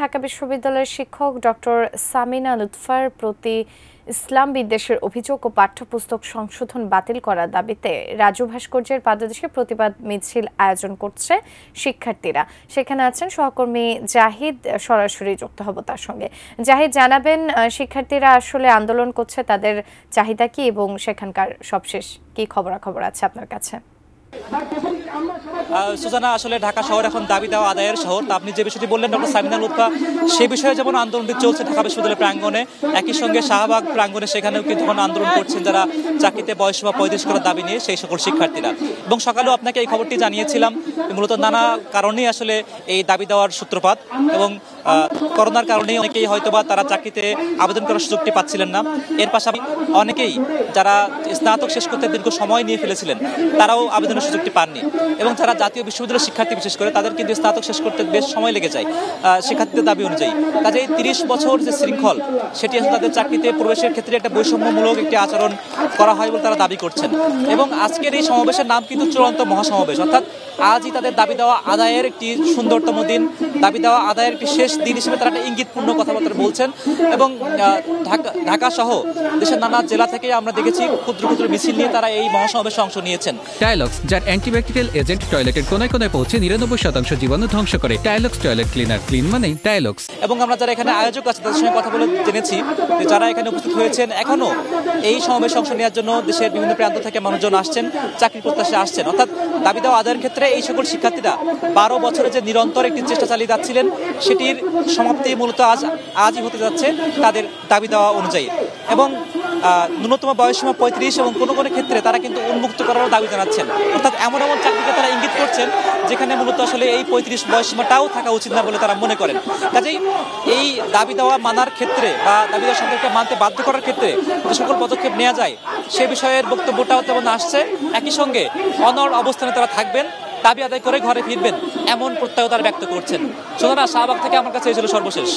ঢাকা বিশ্ববিদ্যালয়ের শিক্ষক ডক্টর সামিনা লুৎফার প্রতি ইসলাম বিদ্বেষের অভিযোগ ও পাঠ্যপুস্তক সংশোধন বাতিল করার দাবিতে রাজু ভাস্কর্যের পাদদেশে প্রতিবাদ মিছিল আয়োজন করছে শিক্ষার্থীরা। সেখানে আছেন সহকর্মী জাহিদ, সরাসরি যুক্ত হব তার সঙ্গে। জাহিদ, জানাবেন শিক্ষার্থীরা আসলে আন্দোলন করছে, তাদের চাহিদা কি এবং সেখানকার সবশেষ কি খবরাখবর আছে আপনার কাছে? সুজানা, আসলে ঢাকা শহর এখন দাবি দেওয়া আদায়ের শহর। তা আপনি যে বিষয়টি বললেন ডক্টর সামিনা লুৎফা, সে বিষয়ে যেমন আন্দোলনটি চলছে ঢাকা বিশ্ববিদ্যালয় প্রাঙ্গণে, একই সঙ্গে শাহবাগ প্রাঙ্গণে সেখানেও কিন্তু আন্দোলন করছেন যারা চাকরিতে বয়সসীমা 35 করার দাবি নিয়ে সেই সকল শিক্ষার্থীরা। এবং সকালেও আপনাকে এই খবরটি জানিয়েছিলাম, মূলত নানা কারণেই আসলে এই দাবি দেওয়ার সূত্রপাত। এবং করোনার কারণেই অনেকেই হয়তোবা তারা চাকরিতে আবেদন করার সুযোগটি পাচ্ছিলেন না। এর পাশাপাশি অনেকেই যারা স্নাতক শেষ করতে দীর্ঘ সময় নিয়ে ফেলেছিলেন তারাও আবেদনের সুযোগটি পাননি। এবং যারা জাতীয় বিশ্ববিদ্যালয়ের শিক্ষার্থী বিশেষ করে তাদের কিন্তু স্নাতক শেষ করতে বেশ সময় লেগে যায় শিক্ষার্থীদের দাবি অনুযায়ী। কাজেই 30 বছর যে শৃঙ্খল, সেটি আসলে তাদের চাকরিতে প্রবেশের ক্ষেত্রে একটা বৈষম্যমূলক একটি আচরণ করা হয় বলে তারা দাবি করছেন। এবং আজকের এই সমাবেশের নাম কিন্তু চূড়ান্ত মহাসমাবেশ, অর্থাৎ আজই তাদের দাবি দেওয়া আদায়ের একটি সুন্দরতম দিন, দাবি দেওয়া আদায়ের একটি শেষ দিন হিসেবে তারা একটা ইঙ্গিতপূর্ণ কথাবার্তা বলছেন। এবং ঢাকা সহ দেশের নানা জেলা থেকে আমরা দেখেছি ক্ষুদ্র ক্ষুদ্র মিছিল নিয়ে তারা এই মহাসমাবেশে অংশ নিয়েছেন। টাইলক্স, যার অ্যান্টিব্যাকটেরিয়াল এজেন্ট টয়লেটের কোনায় কোনায় পৌঁছে 99% জীবাণু ধ্বংস করে। টাইলক্স টয়লেট ক্লিনার, ক্লিন মানে টাইলক্স। এবং আমরা যারা এখানে আয়োজক আছে তাদের সঙ্গে কথা বলে জেনেছি যে যারা এখানে উপস্থিত হয়েছেন এখনো এই সমাবেশে অংশ নেওয়ার জন্য দেশের বিভিন্ন প্রান্ত থেকে মানুষজন আসছেন, চাকরি প্রত্যাশী আসছেন। অর্থাৎ দাবি দেওয়া আদায়ের ক্ষেত্রে এই সকল শিক্ষার্থীরা 12 বছরে যে নিরন্তর একটি চেষ্টা চালিয়ে যাচ্ছিলেন সেটির সমাপ্তি মূলত আজই হতে যাচ্ছে তাদের দাবি দেওয়া অনুযায়ী। এবং ন্যূনতম বয়সসীমা 35 এবং কোনো কোনো ক্ষেত্রে তারা কিন্তু উন্মুক্ত করারও দাবি জানাচ্ছেন। অর্থাৎ এমন এমন চাকরিকে তারা ইঙ্গিত করছেন যেখানে মূলত আসলে এই 35 বয়সসীমাটাও থাকা উচিত না বলে তারা মনে করেন। কাজেই এই দাবি দেওয়া মানার ক্ষেত্রে বা দাবি দেওয়া সরকারকে মানতে বাধ্য করার ক্ষেত্রে যে সকল পদক্ষেপ নেওয়া যায় সে বিষয়ের বক্তব্যটাও তেমন আসছে। একই সঙ্গে অনড় অবস্থানে তারা থাকবেন, দাবি আদায় করে ঘরে ফিরবেন, এমন প্রত্যয় তারা ব্যক্ত করছেন। সুতরাং শাহবাগ থেকে আমার কাছে এই ছিল সর্বশেষ।